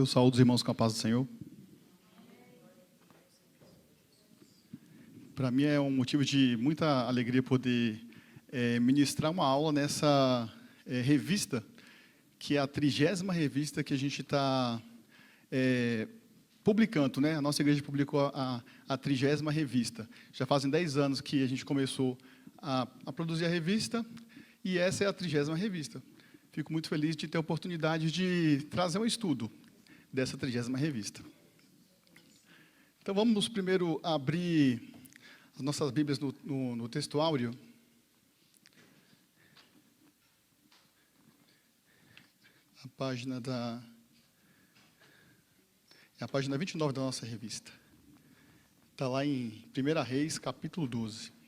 Eu saúdo os irmãos com a paz do Senhor. Para mim é um motivo de muita alegria poder ministrar uma aula nessa revista, que é a 30ª revista que a gente está publicando, né? A nossa igreja publicou a 30ª revista. Já fazem 10 anos que a gente começou a produzir a revista, e essa é a 30ª revista. Fico muito feliz de ter a oportunidade de trazer um estudo dessa 30ª revista. Então, vamos primeiro abrir as nossas Bíblias no texto áureo. A página é a página 29 da nossa revista. Está lá em 1 Reis, capítulo 12.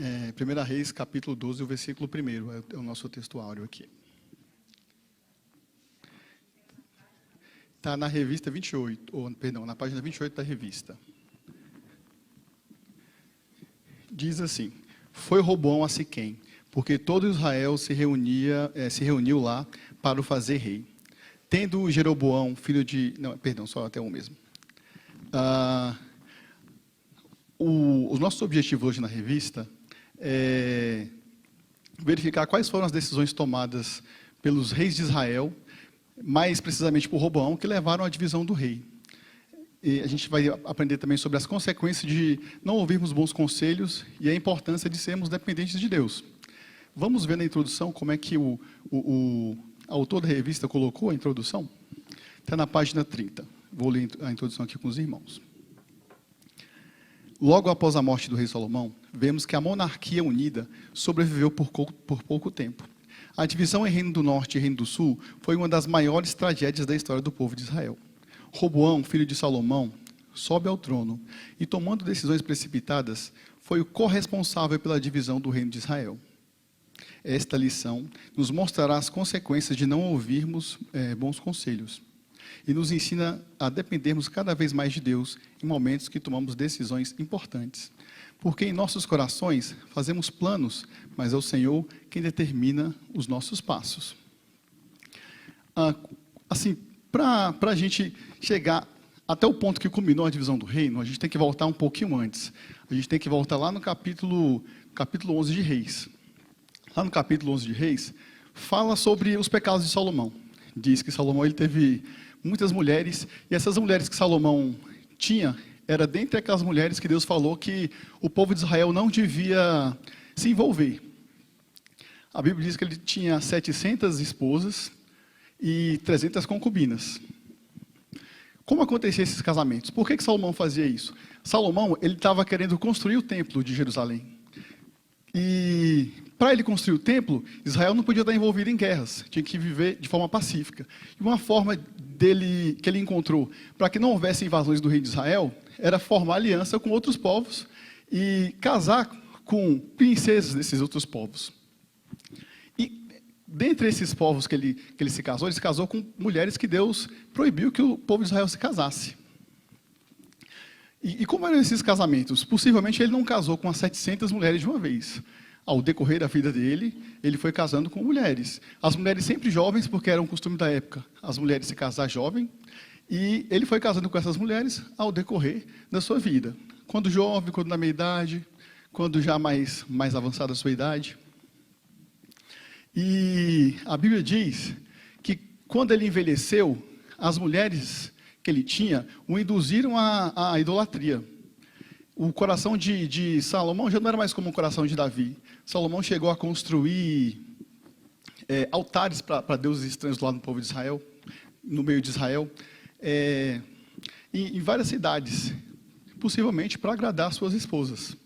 É, 1 Reis, capítulo 12, o versículo 1, é o nosso texto áureo aqui. Está na revista 28, na página 28 da revista. Diz assim: foi Roboão a Siquém, porque todo Israel se reuniu lá para o fazer rei. Tendo Jeroboão, filho de... só até um mesmo. Os nossos objetivos hoje na revista é verificar quais foram as decisões tomadas pelos reis de Israel, mais precisamente por Roboão, que levaram à divisão do rei. E a gente vai aprender também sobre as consequências de não ouvirmos bons conselhos e a importância de sermos dependentes de Deus. Vamos ver na introdução como é que o autor da revista colocou a introdução? Está na página 30. Vou ler a introdução aqui com os irmãos. Logo após a morte do rei Salomão, vemos que a monarquia unida sobreviveu por pouco tempo. A divisão em Reino do Norte e Reino do Sul foi uma das maiores tragédias da história do povo de Israel. Roboão, filho de Salomão, sobe ao trono e, tomando decisões precipitadas, foi o corresponsável pela divisão do reino de Israel. Esta lição nos mostrará as consequências de não ouvirmos bons conselhos e nos ensina a dependermos cada vez mais de Deus em momentos que tomamos decisões importantes. Porque em nossos corações fazemos planos, mas é o Senhor quem determina os nossos passos. Para a gente chegar até o ponto que culminou a divisão do reino, a gente tem que voltar um pouquinho antes. A gente tem que voltar lá no capítulo 11 de Reis. Lá no capítulo 11 de Reis, fala sobre os pecados de Salomão. Diz que Salomão ele teve muitas mulheres, e essas mulheres que Salomão tinha, era dentre aquelas mulheres que Deus falou que o povo de Israel não devia se envolver. A Bíblia diz que ele tinha 700 esposas e 300 concubinas. Como aconteciam esses casamentos? Por que Salomão fazia isso? Salomão ele estava querendo construir o templo de Jerusalém. E para ele construir o templo, Israel não podia estar envolvido em guerras, tinha que viver de forma pacífica. E uma forma que ele encontrou para que não houvesse invasões do rei de Israel era formar aliança com outros povos e casar com princesas desses outros povos. E dentre esses povos que ele se casou com mulheres que Deus proibiu que o povo de Israel se casasse. E como eram esses casamentos? Possivelmente ele não casou com as 700 mulheres de uma vez. Ao decorrer da vida dele, ele foi casando com mulheres. As mulheres sempre jovens, porque era um costume da época, as mulheres se casar jovem. E ele foi casando com essas mulheres ao decorrer da sua vida. Quando jovem, quando na meia-idade, quando já mais avançada a sua idade. E a Bíblia diz que quando ele envelheceu, as mulheres que ele tinha o induziram à idolatria. O coração de Salomão já não era mais como o coração de Davi. Salomão chegou a construir altares para deuses estranhos lá no povo de Israel, no meio de Israel, em várias cidades, possivelmente para agradar suas esposas.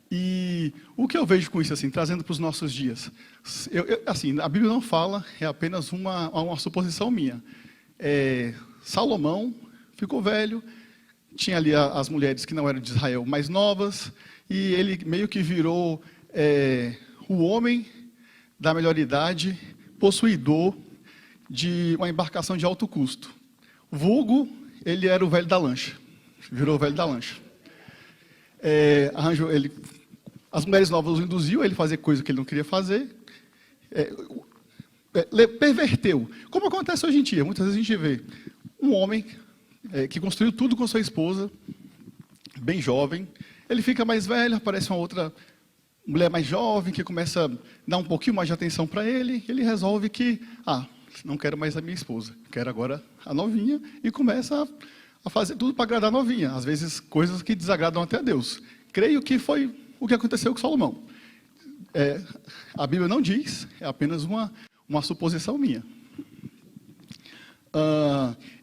E o que eu vejo com isso, assim, trazendo para os nossos dias? A Bíblia não fala, é apenas uma suposição minha. Salomão ficou velho, tinha ali as mulheres que não eram de Israel mais novas, e ele meio que virou o homem da melhor idade, possuidor de uma embarcação de alto custo. Vulgo, ele era o velho da lancha. Virou o velho da lancha. Arranjou ele. As mulheres novas o induziu a ele fazer coisa que ele não queria fazer. Perverteu. Como acontece hoje em dia. Muitas vezes a gente vê um homem que construiu tudo com sua esposa, bem jovem. Ele fica mais velho, aparece uma outra mulher mais jovem que começa a dar um pouquinho mais de atenção para ele. Ele resolve que, não quero mais a minha esposa, quero agora a novinha, e começa a fazer tudo para agradar a novinha. Às vezes, coisas que desagradam até a Deus. Creio que foi o que aconteceu com Salomão. A Bíblia não diz, é apenas uma suposição minha.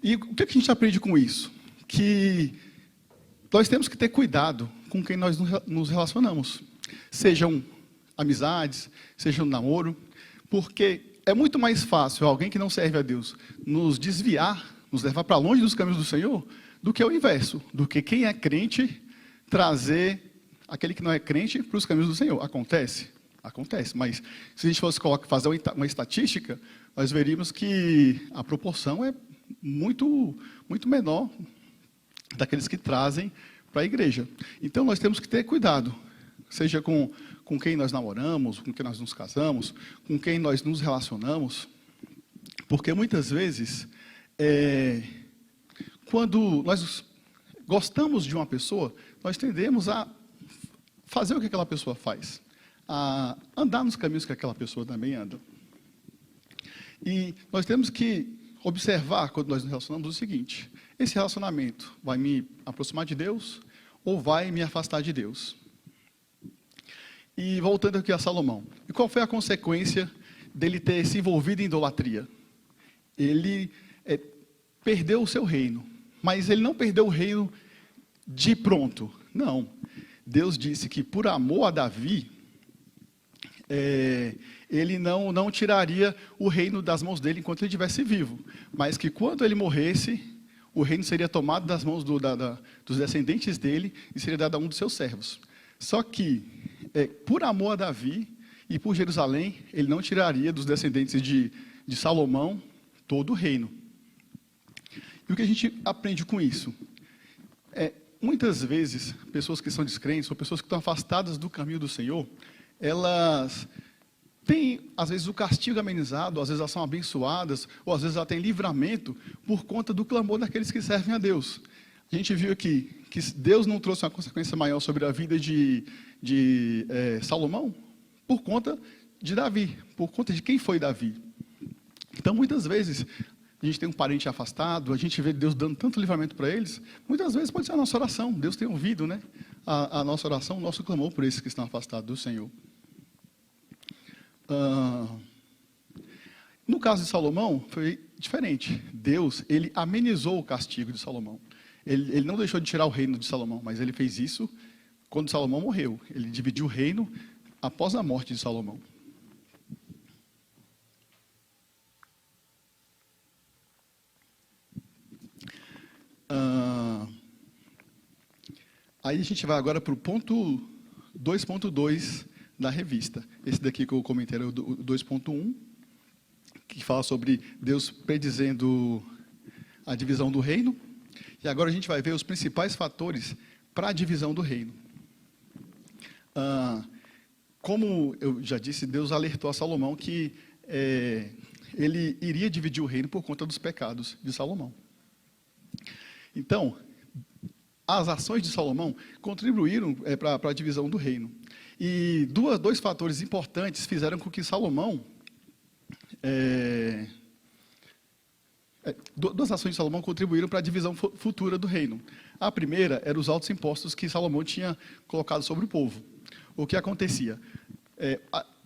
E o que a gente aprende com isso? Que nós temos que ter cuidado com quem nós nos relacionamos. Sejam amizades, sejam namoro, porque é muito mais fácil alguém que não serve a Deus nos desviar, nos levar para longe dos caminhos do Senhor, do que o inverso, do que quem é crente trazer aquele que não é crente para os caminhos do Senhor. Acontece? Acontece, mas se a gente fosse fazer uma estatística, nós veríamos que a proporção é muito, muito menor daqueles que trazem para a igreja. Então, nós temos que ter cuidado, seja com quem nós namoramos, com quem nós nos casamos, com quem nós nos relacionamos, porque muitas vezes, quando nós gostamos de uma pessoa, nós tendemos a fazer o que aquela pessoa faz, a andar nos caminhos que aquela pessoa também anda. E nós temos que observar, quando nós nos relacionamos, o seguinte: esse relacionamento vai me aproximar de Deus ou vai me afastar de Deus? E voltando aqui a Salomão, e qual foi a consequência dele ter se envolvido em idolatria? Ele perdeu o seu reino, mas ele não perdeu o reino de pronto, não. Deus disse que por amor a Davi, ele não tiraria o reino das mãos dele enquanto ele estivesse vivo, mas que quando ele morresse, o reino seria tomado das mãos dos descendentes dele e seria dado a um dos seus servos. Só que, por amor a Davi e por Jerusalém, ele não tiraria dos descendentes de Salomão todo o reino. E o que a gente aprende com isso? Muitas vezes, pessoas que são descrentes, ou pessoas que estão afastadas do caminho do Senhor, elas têm, às vezes, o castigo amenizado, às vezes elas são abençoadas, ou às vezes elas têm livramento por conta do clamor daqueles que servem a Deus. A gente viu aqui que Deus não trouxe uma consequência maior sobre a vida de Salomão por conta de Davi, por conta de quem foi Davi. Então, muitas vezes, a gente tem um parente afastado, a gente vê Deus dando tanto livramento para eles, muitas vezes pode ser a nossa oração. Deus tem ouvido, né, a nossa oração, o nosso clamor por esses que estão afastados do Senhor. No caso de Salomão, foi diferente. Deus, ele amenizou o castigo de Salomão. Ele não deixou de tirar o reino de Salomão, mas ele fez isso quando Salomão morreu. Ele dividiu o reino após a morte de Salomão. Aí a gente vai agora para o ponto 2.2 da revista. Esse daqui que eu comentei era o 2.1, que fala sobre Deus predizendo a divisão do reino. E agora a gente vai ver os principais fatores para a divisão do reino. Como eu já disse, Deus alertou a Salomão que ele iria dividir o reino por conta dos pecados de Salomão. Então, as ações de Salomão contribuíram para a divisão do reino. E dois fatores importantes fizeram com que Salomão... duas ações de Salomão contribuíram para a divisão futura do reino. A primeira era os altos impostos que Salomão tinha colocado sobre o povo. O que acontecia?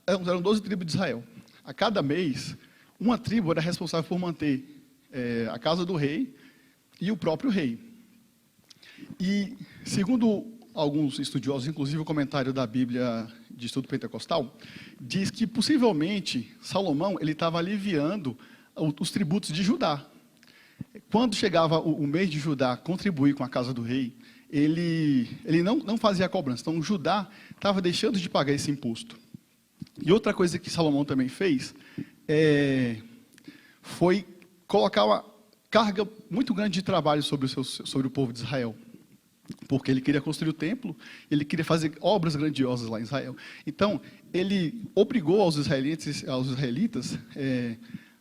Eram 12 tribos de Israel. A cada mês, uma tribo era responsável por manter a casa do rei e o próprio rei. E, segundo alguns estudiosos, inclusive o comentário da Bíblia de Estudo Pentecostal, diz que possivelmente Salomão ele estava aliviando os tributos de Judá. Quando chegava o mês de Judá contribuir com a casa do rei, ele não fazia cobrança. Então, Judá estava deixando de pagar esse imposto. E outra coisa que Salomão também fez foi colocar carga muito grande de trabalho sobre o povo de Israel, porque ele queria construir o templo, ele queria fazer obras grandiosas lá em Israel. Então, ele obrigou aos israelitas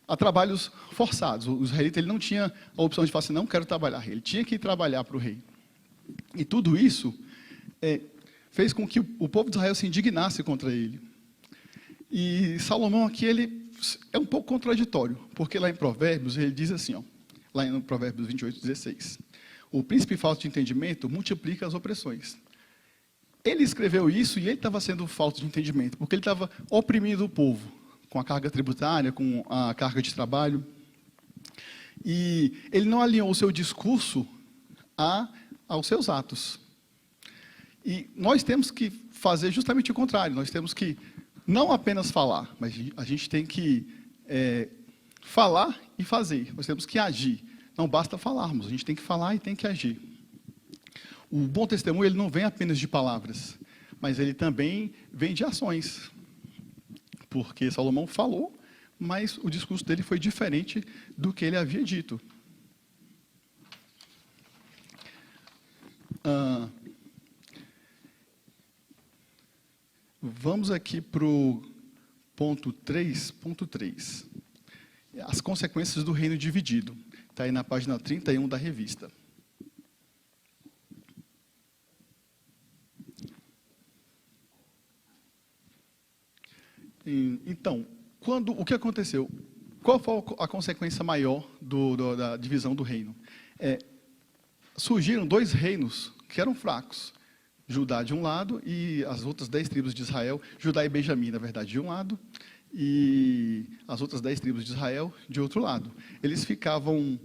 a trabalhos forçados. O israelita ele não tinha a opção de falar assim, não quero trabalhar. Ele tinha que ir trabalhar para o rei. E tudo isso fez com que o povo de Israel se indignasse contra ele. E Salomão aqui, ele é um pouco contraditório, porque lá em Provérbios, ele diz assim, lá em Provérbios 28:16, o príncipe falto de entendimento multiplica as opressões. Ele escreveu isso e ele estava sendo falto de entendimento, porque ele estava oprimindo o povo, com a carga tributária, com a carga de trabalho. E ele não alinhou o seu discurso aos seus atos. E nós temos que fazer justamente o contrário, nós temos que não apenas falar, mas a gente tem que falar e fazer. Nós temos que agir. Não basta falarmos, a gente tem que falar e tem que agir. O bom testemunho ele não vem apenas de palavras, mas ele também vem de ações. Porque Salomão falou, mas o discurso dele foi diferente do que ele havia dito. Vamos aqui para o ponto 3.3. As consequências do reino dividido. Está aí na página 31 da revista. Então, o que aconteceu? Qual foi a consequência maior da divisão do reino? Surgiram 2 reinos que eram fracos. Judá de um lado e as outras 10 tribos de Israel, Judá e Benjamim, na verdade, de um lado, e as outras 10 tribos de Israel de outro lado. Eles ficavam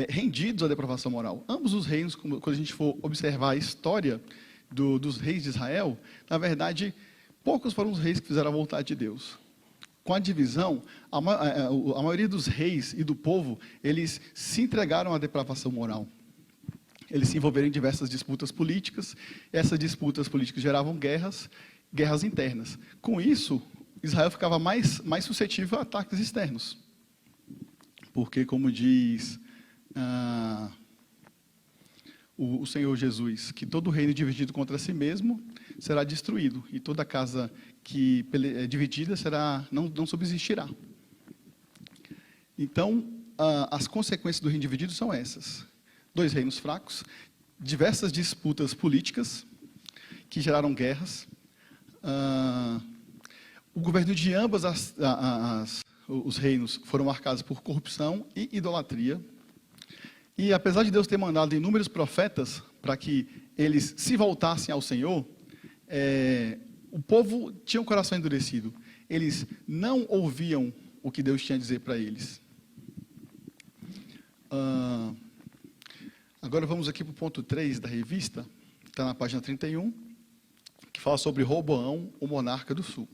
rendidos à depravação moral. Ambos os reinos, quando a gente for observar a história dos reis de Israel, na verdade, poucos foram os reis que fizeram a vontade de Deus. Com a divisão, a maioria dos reis e do povo, eles se entregaram à depravação moral. Eles se envolveram em diversas disputas políticas. Essas disputas políticas geravam guerras internas. Com isso, Israel ficava mais suscetível a ataques externos. Porque, como diz o Senhor Jesus, que todo reino dividido contra si mesmo será destruído, e toda casa que é dividida não subsistirá. Então, as consequências do reino dividido são essas. 2 reinos fracos, diversas disputas políticas que geraram guerras. O governo de ambos os reinos foram marcados por corrupção e idolatria. E apesar de Deus ter mandado inúmeros profetas para que eles se voltassem ao Senhor, o povo tinha um coração endurecido. Eles não ouviam o que Deus tinha a dizer para eles. Agora vamos aqui para o ponto 3 da revista, está na página 31, que fala sobre Roboão, o monarca do sul.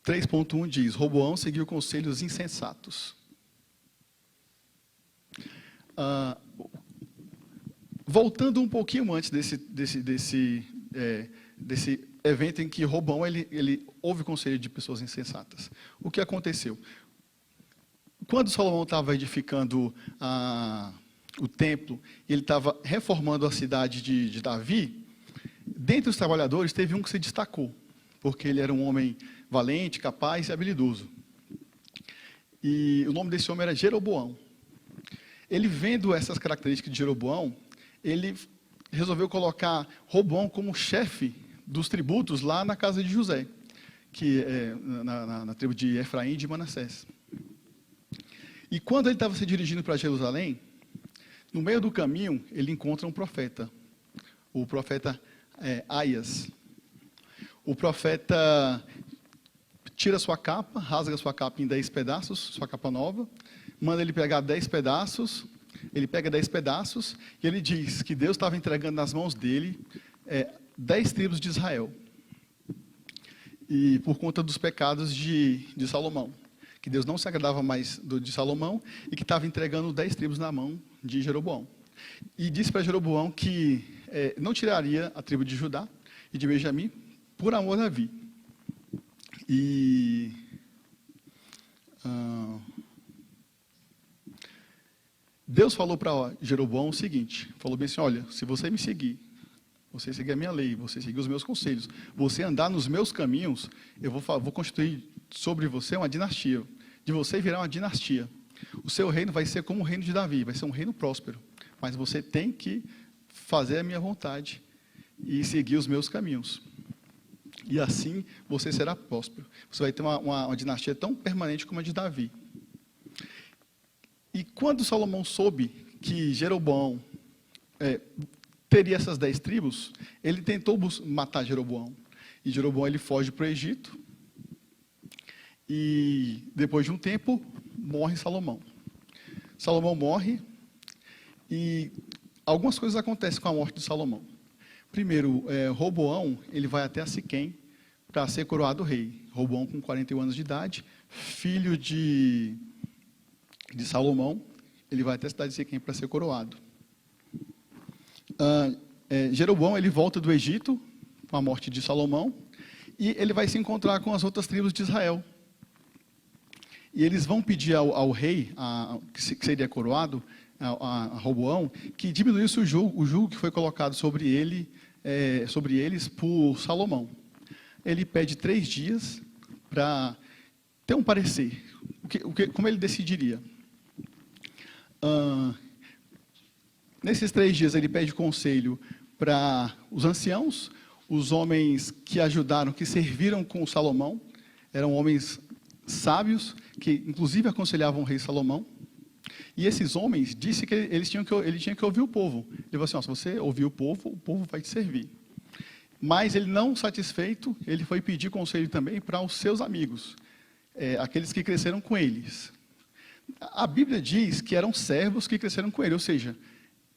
3.1 diz, Roboão seguiu conselhos insensatos. Voltando um pouquinho antes desse evento em que Roboão ele ouve conselho de pessoas insensatas. O que aconteceu? Quando Salomão estava edificando o templo, ele estava reformando a cidade de Davi, dentre os trabalhadores teve um que se destacou, porque ele era um homem valente, capaz e habilidoso. E o nome desse homem era Jeroboão. Ele, vendo essas características de Jeroboão, ele resolveu colocar Roboão como chefe dos tributos lá na casa de José, que é na tribo de Efraim e de Manassés. E quando ele estava se dirigindo para Jerusalém, no meio do caminho, ele encontra um profeta, o profeta Aias. O profeta tira sua capa, rasga sua capa em 10 pedaços, sua capa nova, manda ele pegar 10 pedaços, ele pega 10 pedaços e ele diz que Deus estava entregando nas mãos dele 10 tribos de Israel. E por conta dos pecados de Salomão. Que Deus não se agradava mais de Salomão e que estava entregando 10 tribos na mão de Jeroboão. E disse para Jeroboão que não tiraria a tribo de Judá e de Benjamim por amor a Davi. E Ah, Deus falou para Jeroboão o seguinte, falou bem assim, olha, se você me seguir, você seguir a minha lei, você seguir os meus conselhos, você andar nos meus caminhos, eu vou constituir sobre você uma dinastia. De você virá uma dinastia. O seu reino vai ser como o reino de Davi, vai ser um reino próspero. Mas você tem que fazer a minha vontade e seguir os meus caminhos. E assim você será próspero. Você vai ter uma dinastia tão permanente como a de Davi. E quando Salomão soube que Jeroboão teria essas 10 tribos, ele tentou matar Jeroboão. E Jeroboão ele foge para o Egito. E depois de um tempo, morre Salomão. Salomão morre e algumas coisas acontecem com a morte de Salomão. Primeiro, Roboão ele vai até a Siquém para ser coroado rei. Roboão com 41 anos de idade, filho de Salomão, ele vai até a cidade de Siquém para ser coroado. Jeroboão ele volta do Egito com a morte de Salomão e ele vai se encontrar com as outras tribos de Israel. E eles vão pedir ao rei, que seria coroado, a Roboão, que diminuísse o jugo que foi colocado sobre eles por Salomão. Ele pede 3 dias para ter um parecer. Como ele decidiria? Nesses 3 dias ele pede conselho para os anciãos, os homens que ajudaram, que serviram com Salomão, eram homens sábios, que inclusive aconselhavam o rei Salomão. E esses homens disse que ele tinha que ouvir o povo. Ele falou assim, se você ouvir o povo vai te servir. Mas ele não satisfeito, ele foi pedir conselho também para os seus amigos, aqueles que cresceram com eles. A Bíblia diz que eram servos que cresceram com ele, ou seja,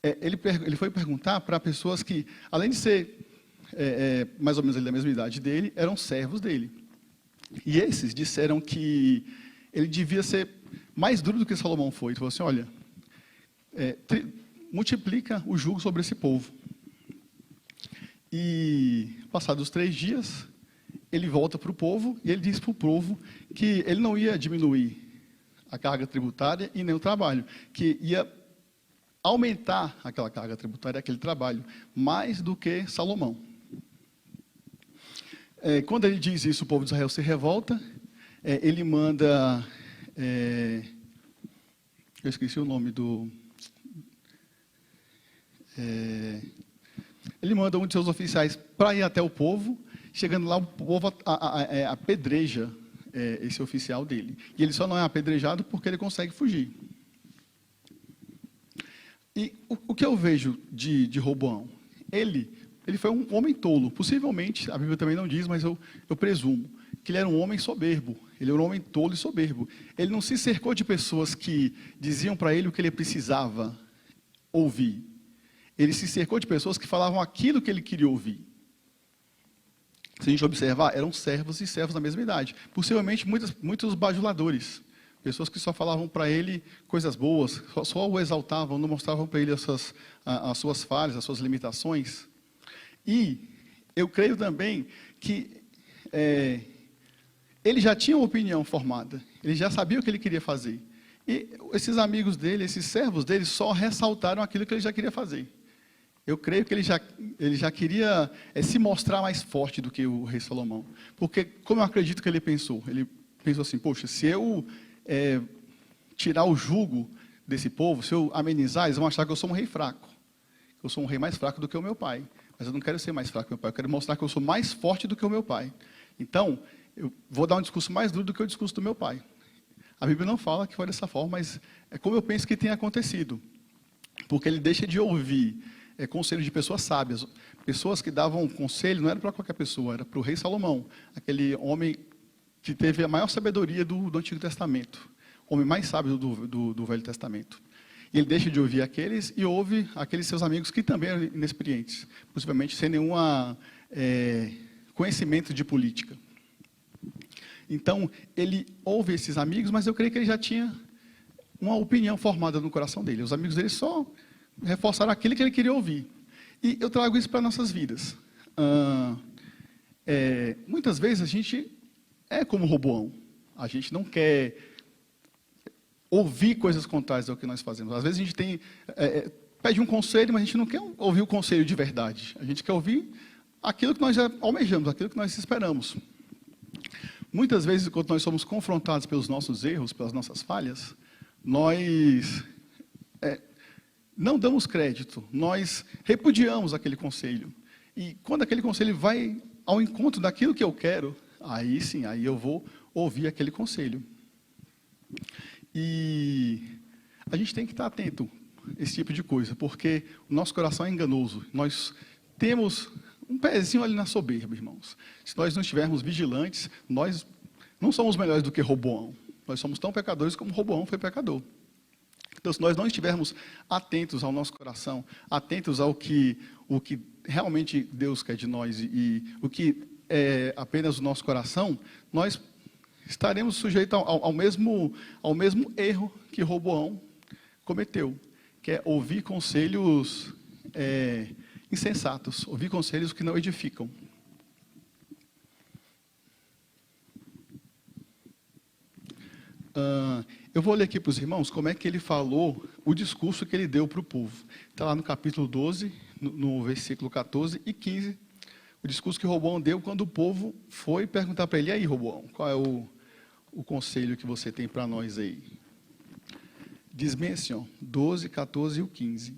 ele foi perguntar para pessoas que, além de ser mais ou menos da mesma idade dele, eram servos dele. E esses disseram que ele devia ser mais duro do que Salomão foi. Ele falou assim, olha, multiplica o jugo sobre esse povo. E, passados 3 dias, ele volta para o povo e ele diz para o povo que ele não ia diminuir a carga tributária e nem o trabalho, que ia aumentar aquela carga tributária, aquele trabalho, mais do que Salomão. Quando ele diz isso, o povo de Israel se revolta, ele manda, eu esqueci o nome do, ele manda um de seus oficiais para ir até o povo, chegando lá o povo apedreja esse oficial dele. E ele só não é apedrejado porque ele consegue fugir. E o que eu vejo de Roboão? Ele foi um homem tolo. Possivelmente, a Bíblia também não diz, mas eu presumo, que ele era um homem soberbo. Ele era um homem tolo e soberbo. Ele não se cercou de pessoas que diziam para ele o que ele precisava ouvir. Ele se cercou de pessoas que falavam aquilo que ele queria ouvir. Se a gente observar, eram servos e servos da mesma idade. Possivelmente, muitos bajuladores. Pessoas que só falavam para ele coisas boas, só o exaltavam, não mostravam para ele as suas falhas, as suas limitações. E eu creio também que ele já tinha uma opinião formada, ele já sabia o que ele queria fazer. E esses amigos dele, esses servos dele, só ressaltaram aquilo que ele já queria fazer. Eu creio que ele já queria se mostrar mais forte do que o rei Salomão. Porque, como eu acredito que ele pensou assim, poxa, se eu tirar o jugo desse povo, se eu amenizar, eles vão achar que eu sou um rei fraco. Eu sou um rei mais fraco do que o meu pai. Mas eu não quero ser mais fraco que o meu pai, eu quero mostrar que eu sou mais forte do que o meu pai. Então, eu vou dar um discurso mais duro do que o discurso do meu pai. A Bíblia não fala que foi dessa forma, mas é como eu penso que tem acontecido. Porque ele deixa de ouvir conselho de pessoas sábias. Pessoas que davam conselho, não era para qualquer pessoa, era para o rei Salomão, aquele homem que teve a maior sabedoria do Antigo Testamento, o homem mais sábio do Velho Testamento. E ele deixa de ouvir aqueles e ouve aqueles seus amigos que também eram inexperientes, possivelmente sem nenhum conhecimento de política. Então, ele ouve esses amigos, mas eu creio que ele já tinha uma opinião formada no coração dele. Os amigos dele só reforçaram aquilo que ele queria ouvir. E eu trago isso para nossas vidas. Muitas vezes a gente é como Roboão. A gente não quer ouvir coisas contrárias ao que nós fazemos. Às vezes a gente pede um conselho, mas a gente não quer ouvir o conselho de verdade. A gente quer ouvir aquilo que nós já almejamos, aquilo que nós esperamos. Muitas vezes, quando nós somos confrontados pelos nossos erros, pelas nossas falhas, nós não damos crédito, nós repudiamos aquele conselho. E quando aquele conselho vai ao encontro daquilo que eu quero, aí sim, aí eu vou ouvir aquele conselho. E a gente tem que estar atento a esse tipo de coisa, porque o nosso coração é enganoso. Nós temos um pezinho ali na soberba, irmãos. Se nós não estivermos vigilantes, nós não somos melhores do que Roboão. Nós somos tão pecadores como Roboão foi pecador. Então, se nós não estivermos atentos ao nosso coração, atentos ao que realmente Deus quer de nós e o que é apenas o nosso coração, nós estaremos sujeitos ao mesmo erro que Roboão cometeu, que é ouvir conselhos insensatos, ouvir conselhos que não edificam. Eu vou ler aqui para os irmãos como é que ele falou, o discurso que ele deu para o povo. Está lá no capítulo 12, no versículo 14 e 15, o discurso que Roboão deu quando o povo foi perguntar para ele: e aí, Roboão, qual é o conselho que você tem para nós aí? Diz bem assim, ó, 12, 14 e o 15.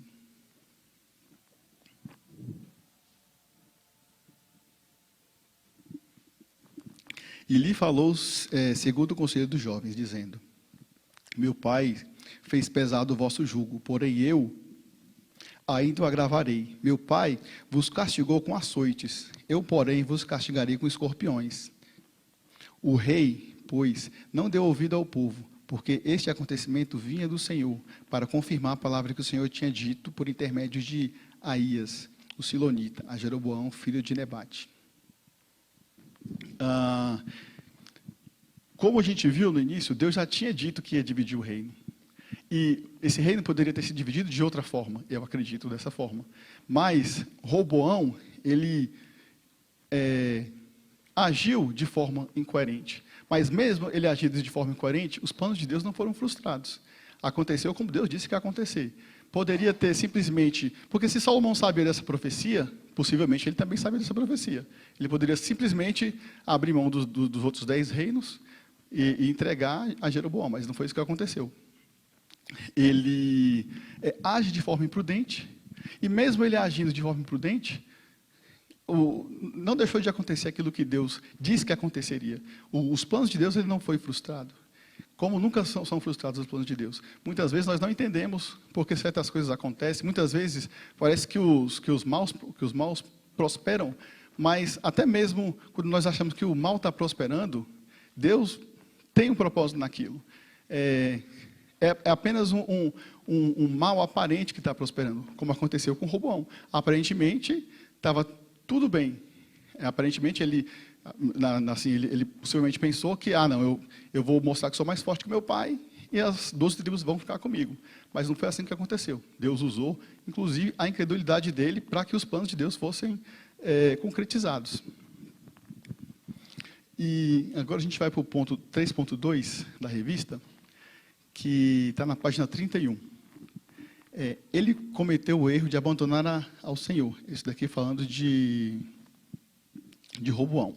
E lhe falou segundo o conselho dos jovens, dizendo: meu pai fez pesado o vosso jugo, porém eu ainda o agravarei. Meu pai vos castigou com açoites, eu, porém, vos castigarei com escorpiões. O rei, pois, não deu ouvido ao povo, porque este acontecimento vinha do Senhor, para confirmar a palavra que o Senhor tinha dito por intermédio de Aías, o Silonita, a Jeroboão, filho de Nebate. Como a gente viu no início, Deus já tinha dito que ia dividir o reino. E esse reino poderia ter sido dividido de outra forma, eu acredito dessa forma. Mas Roboão, ele agiu de forma incoerente. Mas mesmo ele agindo de forma incoerente, os planos de Deus não foram frustrados. Aconteceu como Deus disse que ia acontecer. Poderia ter simplesmente... Porque se Salomão sabia dessa profecia, possivelmente ele também sabia dessa profecia. Ele poderia simplesmente abrir mão dos outros 10 reinos e entregar a Jeroboão, mas não foi isso que aconteceu. Ele age de forma imprudente, e mesmo ele agindo de forma imprudente, não deixou de acontecer aquilo que Deus disse que aconteceria. Os planos de Deus, ele não foi frustrado. Como nunca são frustrados os planos de Deus. Muitas vezes nós não entendemos porque certas coisas acontecem. Muitas vezes parece que os maus prosperam, mas até mesmo quando nós achamos que o mal está prosperando, Deus tem um propósito naquilo. É apenas um mal aparente que está prosperando, como aconteceu com Roboão. Aparentemente estava tudo bem. Aparentemente ele possivelmente pensou que, eu vou mostrar que sou mais forte que meu pai e as 12 tribos vão ficar comigo. Mas não foi assim que aconteceu. Deus usou, inclusive, a incredulidade dele para que os planos de Deus fossem concretizados. E agora a gente vai para o ponto 3.2 da revista, que está na página 31. Ele cometeu o erro de abandonar ao Senhor. Isso daqui falando de Roboão.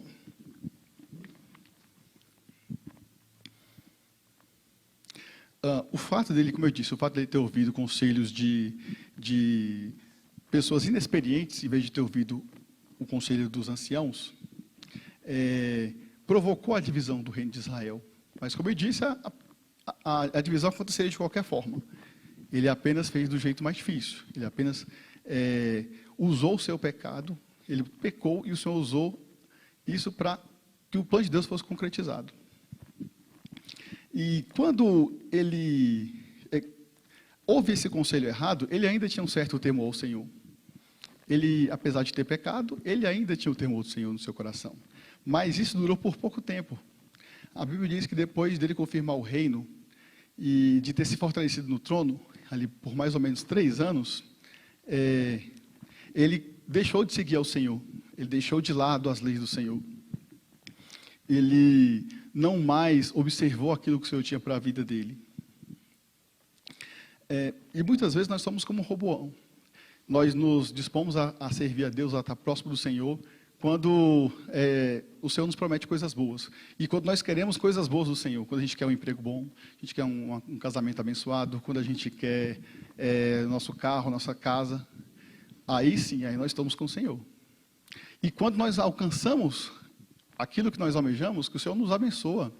O fato dele, como eu disse, o fato dele ter ouvido conselhos de pessoas inexperientes, em vez de ter ouvido o conselho dos anciãos, provocou a divisão do reino de Israel. Mas, como eu disse, a divisão aconteceria de qualquer forma. Ele apenas fez do jeito mais difícil. Ele apenas usou o seu pecado, ele pecou e o Senhor usou isso para que o plano de Deus fosse concretizado. E quando ele houve esse conselho errado, ele ainda tinha um certo temor ao Senhor. Ele, apesar de ter pecado, ele ainda tinha o temor do Senhor no seu coração. Mas isso durou por pouco tempo. A Bíblia diz que depois dele confirmar o reino e de ter se fortalecido no trono, ali por mais ou menos 3 anos, ele deixou de seguir ao Senhor. Ele deixou de lado as leis do Senhor. Ele não mais observou aquilo que o Senhor tinha para a vida dele. E muitas vezes nós somos como Roboão. Nós nos dispomos a servir a Deus, a estar próximo do Senhor, quando o Senhor nos promete coisas boas. E quando nós queremos coisas boas do Senhor, quando a gente quer um emprego bom, a gente quer um casamento abençoado, quando a gente quer nosso carro, nossa casa, aí sim, aí nós estamos com o Senhor. E quando nós alcançamos aquilo que nós almejamos, que o Senhor nos abençoa,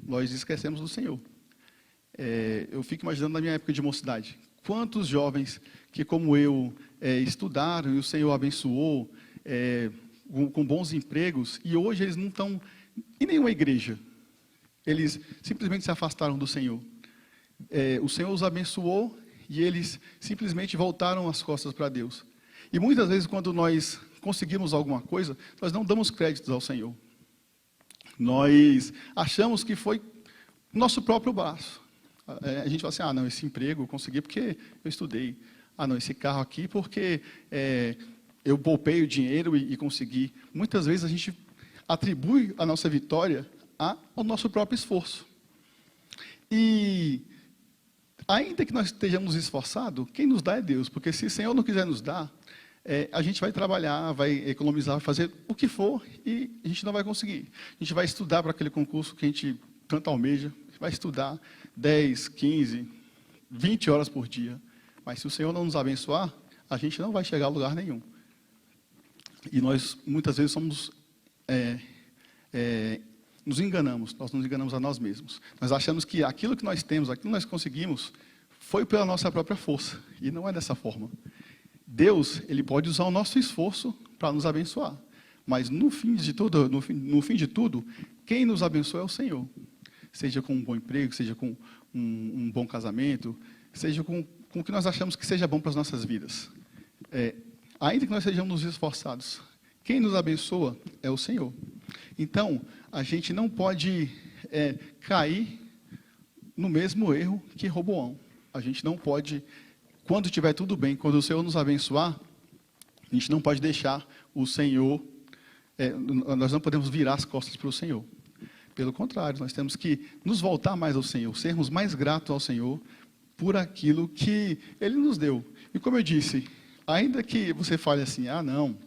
nós esquecemos do Senhor. Eu fico imaginando na minha época de mocidade, quantos jovens que, como eu, estudaram e o Senhor abençoou, com bons empregos, e hoje eles não estão em nenhuma igreja. Eles simplesmente se afastaram do Senhor. O Senhor os abençoou e eles simplesmente voltaram as costas para Deus. E muitas vezes, quando nós conseguimos alguma coisa, nós não damos créditos ao Senhor. Nós achamos que foi nosso próprio braço. A gente fala assim, não, esse emprego eu consegui porque eu estudei. Não, esse carro aqui porque eu poupei o dinheiro e consegui. Muitas vezes a gente atribui a nossa vitória ao nosso próprio esforço. E ainda que nós estejamos esforçados, quem nos dá é Deus. Porque se o Senhor não quiser nos dar, a gente vai trabalhar, vai economizar, vai fazer o que for e a gente não vai conseguir. A gente vai estudar para aquele concurso que a gente tanto almeja, vai estudar 10, 15, 20 horas por dia. Mas se o Senhor não nos abençoar, a gente não vai chegar a lugar nenhum. E nós, muitas vezes, nos enganamos, nós nos enganamos a nós mesmos. Nós achamos que aquilo que nós temos, aquilo que nós conseguimos, foi pela nossa própria força. E não é dessa forma. Deus, Ele pode usar o nosso esforço para nos abençoar. Mas no fim de tudo, quem nos abençoa é o Senhor. Seja com um bom emprego, seja com um bom casamento, seja com o que nós achamos que seja bom para as nossas vidas. Ainda que nós sejamos esforçados, quem nos abençoa é o Senhor. Então, a gente não pode cair no mesmo erro que Roboão. A gente não pode, quando estiver tudo bem, quando o Senhor nos abençoar, a gente não pode deixar o Senhor, nós não podemos virar as costas para o Senhor. Pelo contrário, nós temos que nos voltar mais ao Senhor, sermos mais gratos ao Senhor por aquilo que Ele nos deu. E como eu disse, ainda que você fale assim, não,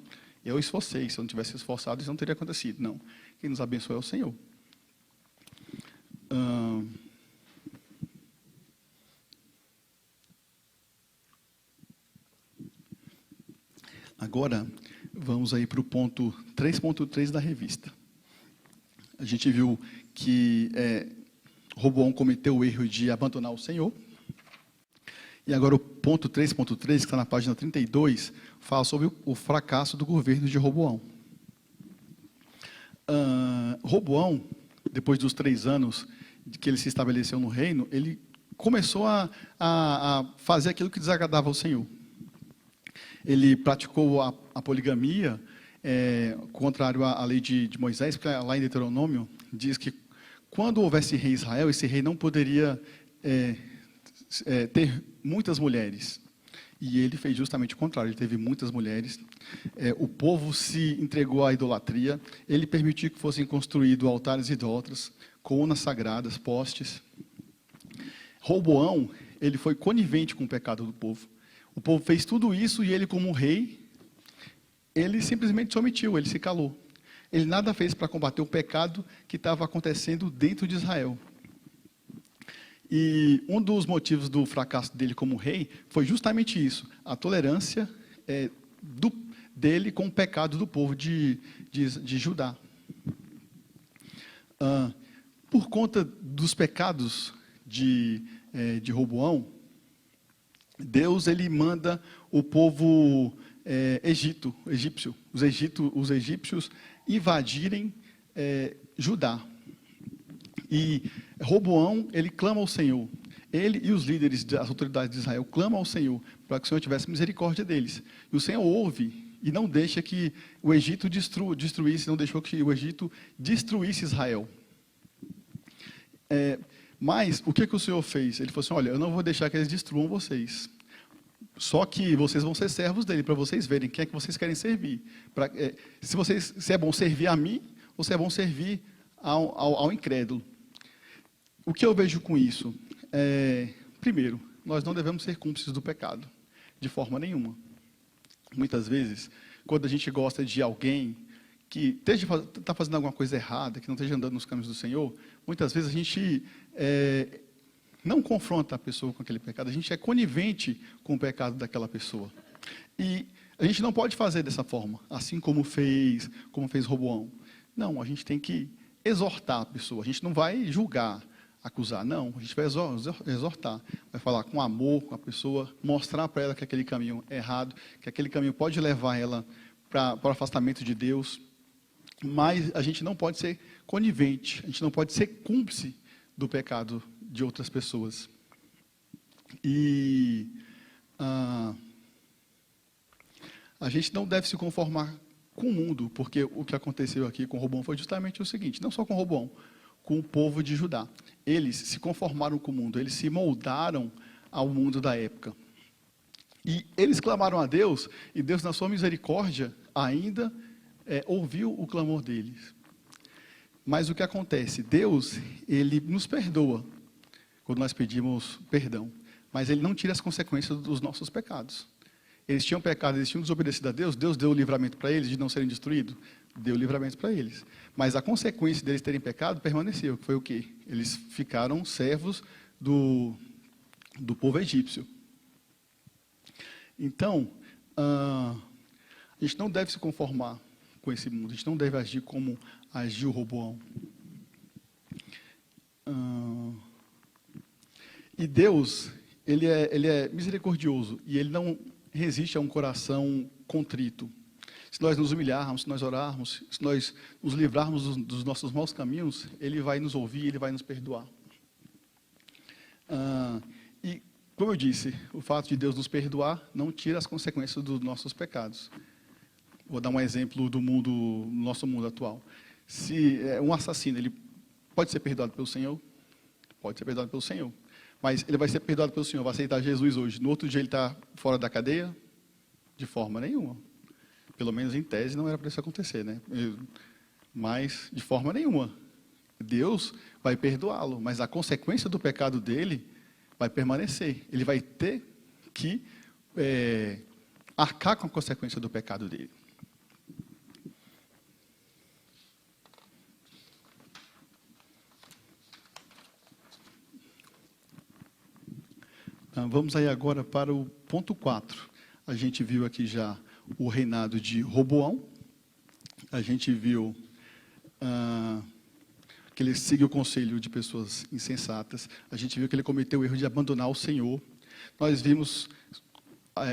eu esforcei, se eu não tivesse esforçado, isso não teria acontecido. Não, quem nos abençoa é o Senhor. Agora, vamos aí para o ponto 3.3 da revista. A gente viu que Roboão cometeu o erro de abandonar o Senhor. E agora o ponto 3.3, que está na página 32, fala sobre o fracasso do governo de Roboão. Roboão, depois dos 3 anos que ele se estabeleceu no reino, ele começou a fazer aquilo que desagradava ao Senhor. Ele praticou a poligamia, contrário à lei de Moisés, porque lá em Deuteronômio diz que quando houvesse rei em Israel, esse rei não poderia ter muitas mulheres. E ele fez justamente o contrário, ele teve muitas mulheres. O povo se entregou à idolatria, ele permitiu que fossem construídos altares idólatras, colunas sagradas, postes. Roboão, ele foi conivente com o pecado do povo. O povo fez tudo isso e ele, como rei, ele simplesmente se omitiu, ele se calou. Ele nada fez para combater o pecado que estava acontecendo dentro de Israel. E um dos motivos do fracasso dele como rei foi justamente isso, a tolerância dele com o pecado do povo de Judá. Por conta dos pecados de Roboão, Deus ele manda o povo egípcio, os egípcios invadirem Judá. E Roboão, ele clama ao Senhor. Ele e os líderes das autoridades de Israel clamam ao Senhor para que o Senhor tivesse misericórdia deles. E o Senhor ouve e não deixa que o Egito destruísse, não deixou que o Egito destruísse Israel. Mas o que o Senhor fez? Ele falou assim, olha, eu não vou deixar que eles destruam vocês. Só que vocês vão ser servos dele, para vocês verem quem é que vocês querem servir. Se é bom servir a mim, ou se é bom servir ao incrédulo. O que eu vejo com isso? Primeiro, nós não devemos ser cúmplices do pecado, de forma nenhuma. Muitas vezes, quando a gente gosta de alguém que está fazendo alguma coisa errada, que não esteja andando nos caminhos do Senhor, muitas vezes a gente não confronta a pessoa com aquele pecado, a gente é conivente com o pecado daquela pessoa. E a gente não pode fazer dessa forma, assim como fez Roboão. Não, a gente tem que exortar a pessoa, a gente não vai julgar, acusar, não, a gente vai exortar, vai falar com amor com a pessoa, mostrar para ela que aquele caminho é errado, que aquele caminho pode levar ela para o afastamento de Deus, mas a gente não pode ser conivente, a gente não pode ser cúmplice do pecado de outras pessoas. E a gente não deve se conformar com o mundo, porque o que aconteceu aqui com Roboão foi justamente o seguinte, não só com Roboão, com o povo de Judá. Eles se conformaram com o mundo, eles se moldaram ao mundo da época. E eles clamaram a Deus, e Deus, na sua misericórdia, ainda ouviu o clamor deles. Mas o que acontece? Deus, Ele nos perdoa quando nós pedimos perdão, mas Ele não tira as consequências dos nossos pecados. Eles tinham pecado, eles tinham desobedecido a Deus, Deus deu o livramento para eles de não serem destruídos, deu o livramento para eles. Mas a consequência deles terem pecado permaneceu, que foi o quê? Eles ficaram servos do povo egípcio. Então, a gente não deve se conformar com esse mundo, a gente não deve agir como agiu Roboão. E Deus, ele é misericordioso, e Ele não resiste a um coração contrito. Se nós nos humilharmos, se nós orarmos, se nós nos livrarmos dos nossos maus caminhos, Ele vai nos ouvir, Ele vai nos perdoar. E, como eu disse, o fato de Deus nos perdoar não tira as consequências dos nossos pecados. Vou dar um exemplo do nosso mundo atual. Se um assassino, ele pode ser perdoado pelo Senhor? Pode ser perdoado pelo Senhor. Mas ele vai ser perdoado pelo Senhor, vai aceitar Jesus hoje. No outro dia ele está fora da cadeia? De forma nenhuma. Pelo menos em tese não era para isso acontecer, né? Mas de forma nenhuma. Deus vai perdoá-lo, mas a consequência do pecado dele vai permanecer. Ele vai ter que arcar com a consequência do pecado dele. Vamos aí agora para o ponto 4. A gente viu aqui já o reinado de Roboão. A gente viu que ele seguiu o conselho de pessoas insensatas. A gente viu que ele cometeu o erro de abandonar o Senhor. Nós vimos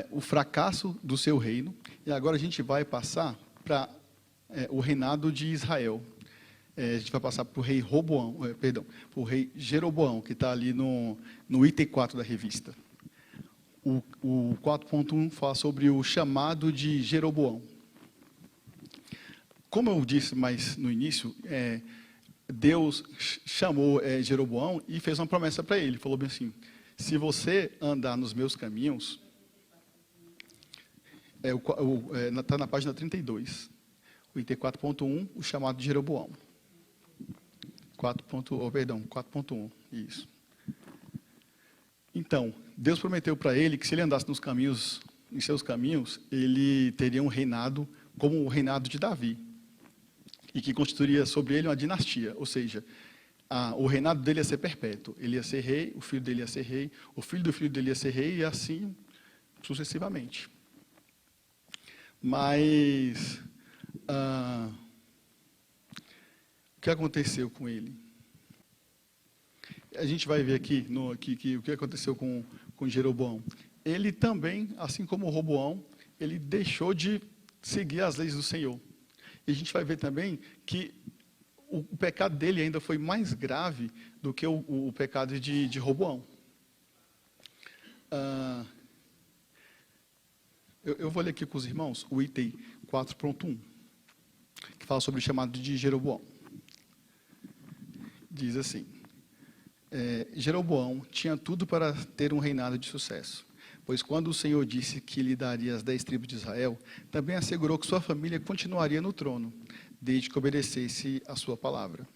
o fracasso do seu reino. E agora a gente vai passar para o reinado de Israel. A gente vai passar para o rei para o rei Jeroboão, que está ali no item 4 da revista. O 4.1 fala sobre o chamado de Jeroboão. Como eu disse mais no início, Deus chamou Jeroboão e fez uma promessa para ele. Falou bem assim, se você andar nos meus caminhos, está na página 32, o item 4.1, o chamado de Jeroboão. 4.1, isso. Então, Deus prometeu para ele que se ele andasse em seus caminhos, ele teria um reinado como o reinado de Davi. E que constituiria sobre ele uma dinastia, ou seja, o reinado dele ia ser perpétuo. Ele ia ser rei, o filho dele ia ser rei, o filho do filho dele ia ser rei, e assim sucessivamente. Mas o que aconteceu com ele? A gente vai ver aqui o que aconteceu com Jeroboão. Ele também, assim como Roboão, ele deixou de seguir as leis do Senhor. E a gente vai ver também que o pecado dele ainda foi mais grave do que o pecado de Roboão. Eu vou ler aqui com os irmãos o item 4.1, que fala sobre o chamado de Jeroboão. Diz assim, Jeroboão tinha tudo para ter um reinado de sucesso, pois quando o Senhor disse que lhe daria as 10 tribos de Israel, também assegurou que sua família continuaria no trono, desde que obedecesse a sua palavra.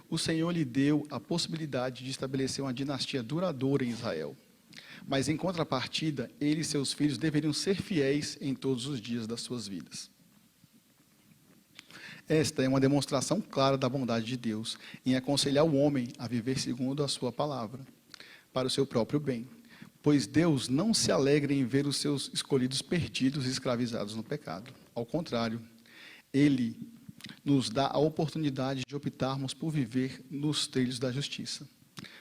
O Senhor lhe deu a possibilidade de estabelecer uma dinastia duradoura em Israel. Mas, em contrapartida, ele e seus filhos deveriam ser fiéis em todos os dias das suas vidas. Esta é uma demonstração clara da bondade de Deus em aconselhar o homem a viver segundo a sua palavra, para o seu próprio bem. Pois Deus não se alegra em ver os seus escolhidos perdidos e escravizados no pecado. Ao contrário, Ele nos dá a oportunidade de optarmos por viver nos trilhos da justiça.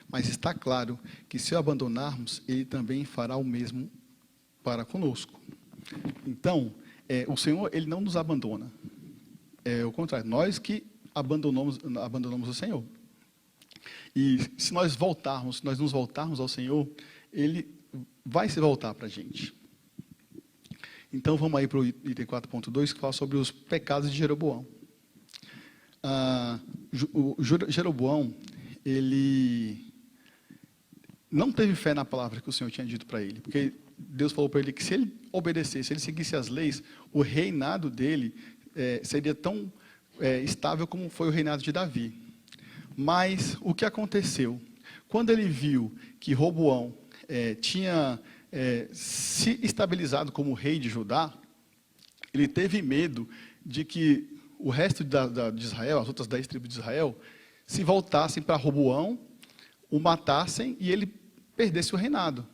Mas está claro que, se o abandonarmos, Ele também fará o mesmo para conosco. Então, o Senhor, Ele não nos abandona. É o contrário, nós que abandonamos o Senhor. E se nós nos voltarmos ao Senhor, Ele vai se voltar para a gente. Então, vamos aí para o item 4.2, que fala sobre os pecados de Jeroboão. Jeroboão, ele não teve fé na palavra que o Senhor tinha dito para ele, porque Deus falou para ele que se ele obedecesse, se ele seguisse as leis, o reinado dele seria tão estável como foi o reinado de Davi. Mas o que aconteceu? Quando ele viu que Roboão tinha se estabilizado como rei de Judá, ele teve medo de que o resto de Israel, as outras 10 tribos de Israel, se voltassem para Roboão, o matassem e ele perdesse o reinado.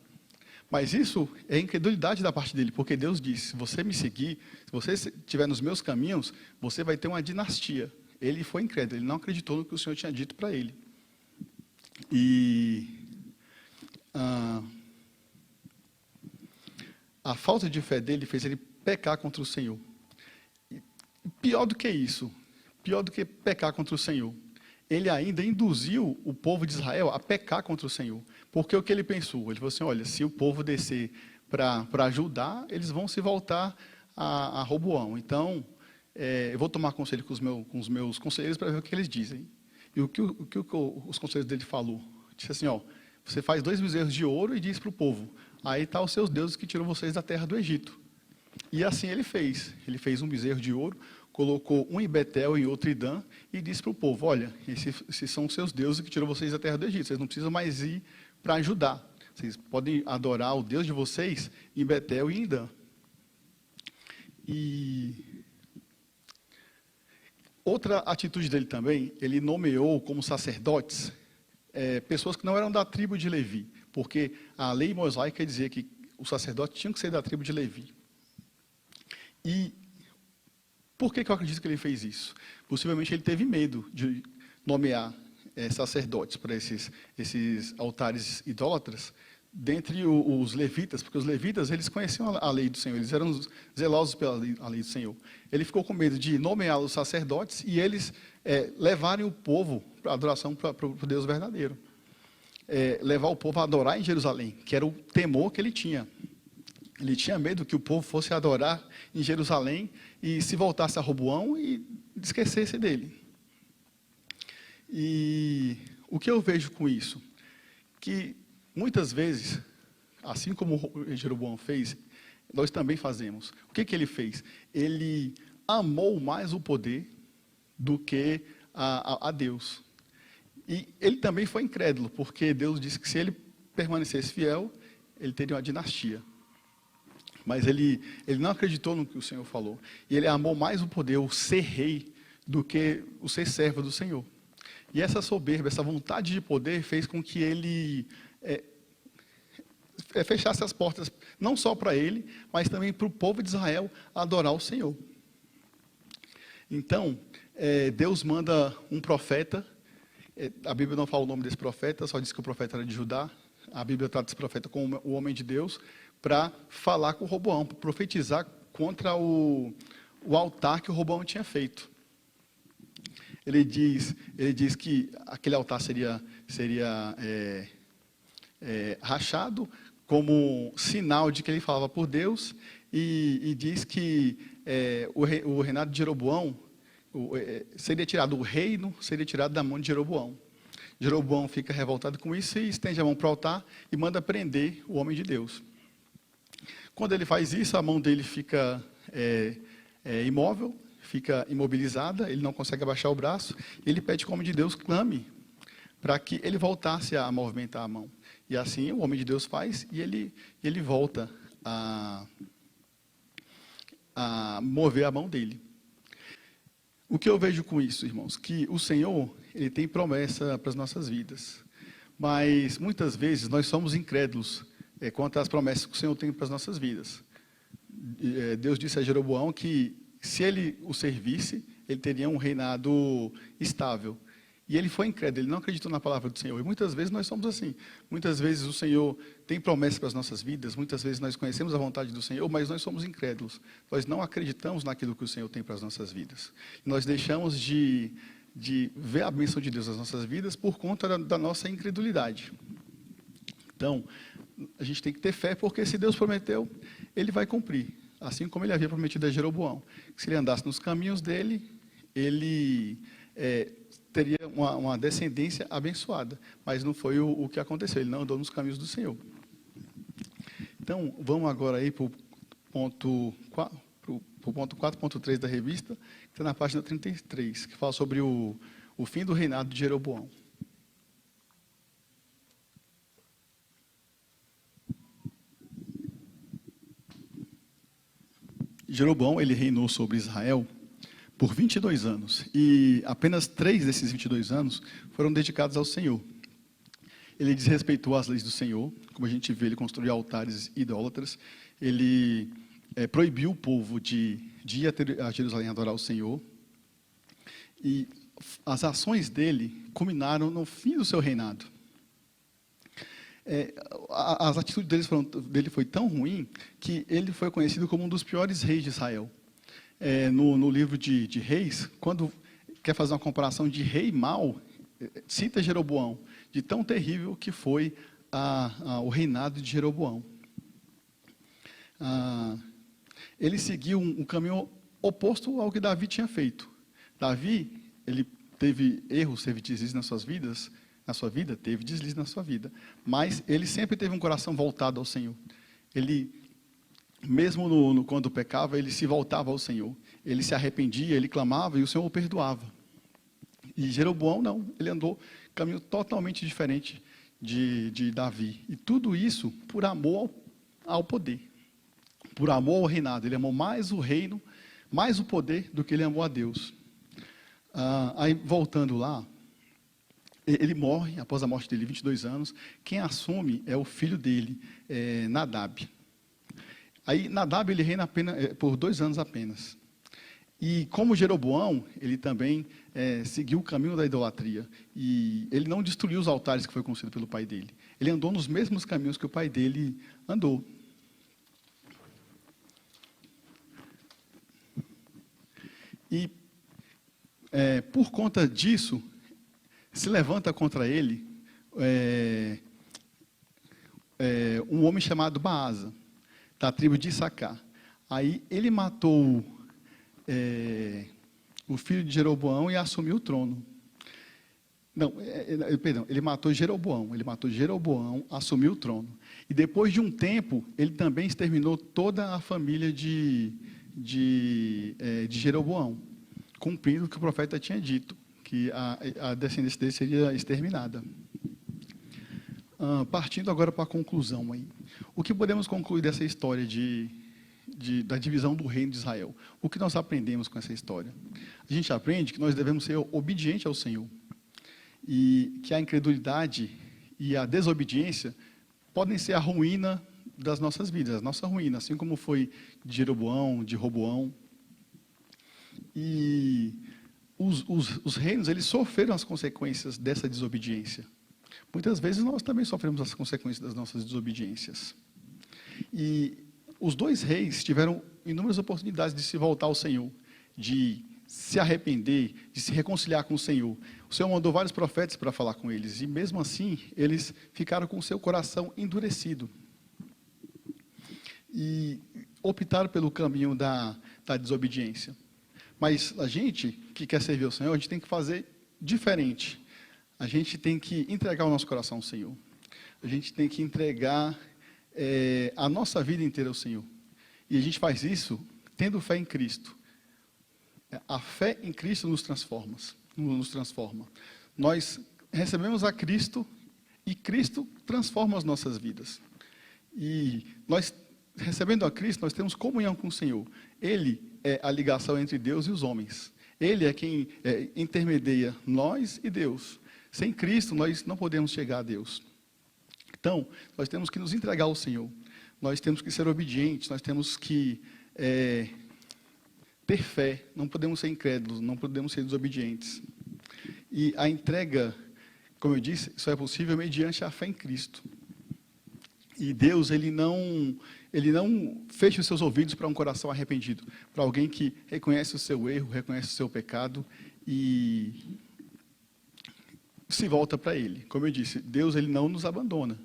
Mas isso é incredulidade da parte dele, porque Deus disse: se você me seguir, se você estiver nos meus caminhos, você vai ter uma dinastia. Ele foi incrédulo, ele não acreditou no que o Senhor tinha dito para ele. E a falta de fé dele fez ele pecar contra o Senhor. E pior do que isso, pior do que pecar contra o Senhor, ele ainda induziu o povo de Israel a pecar contra o Senhor. Porque o que ele pensou? Ele falou assim: olha, se o povo descer para Judá, eles vão se voltar a Roboão. Então, eu vou tomar conselho com os meus conselheiros para ver o que eles dizem. E o que os conselheiros dele falou? Disse assim: você faz 2 bezerros de ouro e diz para o povo: aí está os seus deuses que tiram vocês da terra do Egito. E assim ele fez. Ele fez um bezerro de ouro, colocou um em Betel e outro em Dan, e disse para o povo: olha, esses são os seus deuses que tiram vocês da terra do Egito. Vocês não precisam mais ir para Judá. Vocês podem adorar o Deus de vocês em Betel e em Dan. E outra atitude dele também, ele nomeou como sacerdotes pessoas que não eram da tribo de Levi, porque a lei mosaica dizia que os sacerdotes tinham que ser da tribo de Levi. E por que eu acredito que ele fez isso? Possivelmente ele teve medo de nomear sacerdotes para esses altares idólatras, dentre os levitas, porque os levitas, eles conheciam a lei do Senhor, eles eram zelosos pela lei do Senhor. Ele ficou com medo de nomear os sacerdotes e eles levarem o povo para a adoração para o Deus verdadeiro. Levar o povo a adorar em Jerusalém, que era o temor que ele tinha. Ele tinha medo que o povo fosse adorar em Jerusalém e se voltasse a Roboão e esquecesse dele. E o que eu vejo com isso? Que muitas vezes, assim como Jeroboão fez, nós também fazemos. O que ele fez? Ele amou mais o poder do que a Deus. E ele também foi incrédulo, porque Deus disse que se ele permanecesse fiel, ele teria uma dinastia. Mas ele não acreditou no que o Senhor falou. E ele amou mais o poder, o ser rei, do que o ser servo do Senhor. E essa soberba, essa vontade de poder fez com que ele fechasse as portas, não só para ele, mas também para o povo de Israel adorar o Senhor. Então, Deus manda um profeta. A Bíblia não fala o nome desse profeta, só diz que o profeta era de Judá. A Bíblia trata esse profeta como o homem de Deus, para falar com Roboão, para profetizar contra o altar que o Roboão tinha feito. Ele diz que aquele altar seria rachado como sinal de que ele falava por Deus, e diz que o reinado de Jeroboão seria tirado, o reino seria tirado da mão de Jeroboão. Jeroboão fica revoltado com isso e estende a mão para o altar e manda prender o homem de Deus. Quando ele faz isso, a mão dele fica imóvel, fica imobilizada, ele não consegue abaixar o braço. Ele pede que o homem de Deus clame para que ele voltasse a movimentar a mão. E assim o homem de Deus faz e ele volta a mover a mão dele. O que eu vejo com isso, irmãos? Que o Senhor, Ele tem promessa para as nossas vidas. Mas, muitas vezes, nós somos incrédulos quanto às promessas que o Senhor tem para as nossas vidas. Deus disse a Jeroboão que, se ele o servisse, ele teria um reinado estável. E ele foi incrédulo, ele não acreditou na palavra do Senhor. E muitas vezes nós somos assim. Muitas vezes o Senhor tem promessas para as nossas vidas, muitas vezes nós conhecemos a vontade do Senhor, mas nós somos incrédulos. Nós não acreditamos naquilo que o Senhor tem para as nossas vidas. Nós deixamos de ver a bênção de Deus nas nossas vidas por conta da nossa incredulidade. Então, a gente tem que ter fé, porque se Deus prometeu, Ele vai cumprir. Assim como Ele havia prometido a Jeroboão. Que se ele andasse nos caminhos dele, ele teria uma descendência abençoada. Mas não foi o que aconteceu, ele não andou nos caminhos do Senhor. Então, vamos agora aí para o ponto 4.3 da revista, que está na página 33, que fala sobre o fim do reinado de Jeroboão. Jeroboão, ele reinou sobre Israel por 22 anos, e apenas 3 desses 22 anos foram dedicados ao Senhor. Ele desrespeitou as leis do Senhor, como a gente vê, ele construiu altares idólatras, ele proibiu o povo de ir a Jerusalém adorar o Senhor, e as ações dele culminaram no fim do seu reinado. As atitudes dele foi tão ruim que ele foi conhecido como um dos piores reis de Israel. No livro de Reis, quando quer fazer uma comparação de rei mau, cita Jeroboão, de tão terrível que foi o reinado de Jeroboão. Ele seguiu um caminho oposto ao que Davi tinha feito. Davi, ele teve erros, teve deslizes na sua vida, teve deslizes na sua vida, mas ele sempre teve um coração voltado ao Senhor. Ele, mesmo quando pecava, ele se voltava ao Senhor. Ele se arrependia, ele clamava e o Senhor o perdoava. E Jeroboão não, ele andou um caminho totalmente diferente de Davi. E tudo isso por amor ao poder, por amor ao reinado. Ele amou mais o reino, mais o poder do que ele amou a Deus. Aí, voltando lá, ele morre, após a morte dele, 22 anos. Quem assume é o filho dele, Nadab. Aí, Nadab, ele reina por 2 anos apenas. E como Jeroboão, ele também seguiu o caminho da idolatria. E ele não destruiu os altares que foi construído pelo pai dele. Ele andou nos mesmos caminhos que o pai dele andou. E, por conta disso, se levanta contra ele um homem chamado Baasa, da tribo de Issacar. Aí ele matou o filho de Jeroboão e assumiu o trono. Não, perdão, ele matou Jeroboão, assumiu o trono. E depois de um tempo, ele também exterminou toda a família de Jeroboão, cumprindo o que o profeta tinha dito, que a descendência dele seria exterminada. Partindo agora para a conclusão aí. O que podemos concluir dessa história da divisão do reino de Israel? O que nós aprendemos com essa história? A gente aprende que nós devemos ser obedientes ao Senhor. E que a incredulidade e a desobediência podem ser a ruína das nossas vidas, a nossa ruína, assim como foi de Jeroboão, de Roboão. E os reinos, eles sofreram as consequências dessa desobediência. Muitas vezes nós também sofremos as consequências das nossas desobediências. E os 2 reis tiveram inúmeras oportunidades de se voltar ao Senhor, de se arrepender, de se reconciliar com o Senhor. O Senhor mandou vários profetas para falar com eles, e mesmo assim, eles ficaram com o seu coração endurecido. E optaram pelo caminho da desobediência. Mas a gente que quer servir ao Senhor, a gente tem que fazer diferente. A gente tem que entregar o nosso coração ao Senhor. A gente tem que entregar a nossa vida inteira ao Senhor. E a gente faz isso tendo fé em Cristo. A fé em Cristo nos transforma. Nós recebemos a Cristo E Cristo transforma as nossas vidas. E nós, recebendo a Cristo, nós temos comunhão com o Senhor. Ele é a ligação entre Deus e os homens. Ele é quem intermedia nós e Deus. Sem Cristo, nós não podemos chegar a Deus. Então, nós temos que nos entregar ao Senhor. Nós temos que ser obedientes, nós temos que ter fé. Não podemos ser incrédulos, não podemos ser desobedientes. E a entrega, como eu disse, só é possível mediante a fé em Cristo. E Deus, Ele não fecha os seus ouvidos para um coração arrependido, para alguém que reconhece o seu erro, reconhece o seu pecado e se volta para Ele. Como eu disse, Deus, Ele não nos abandona.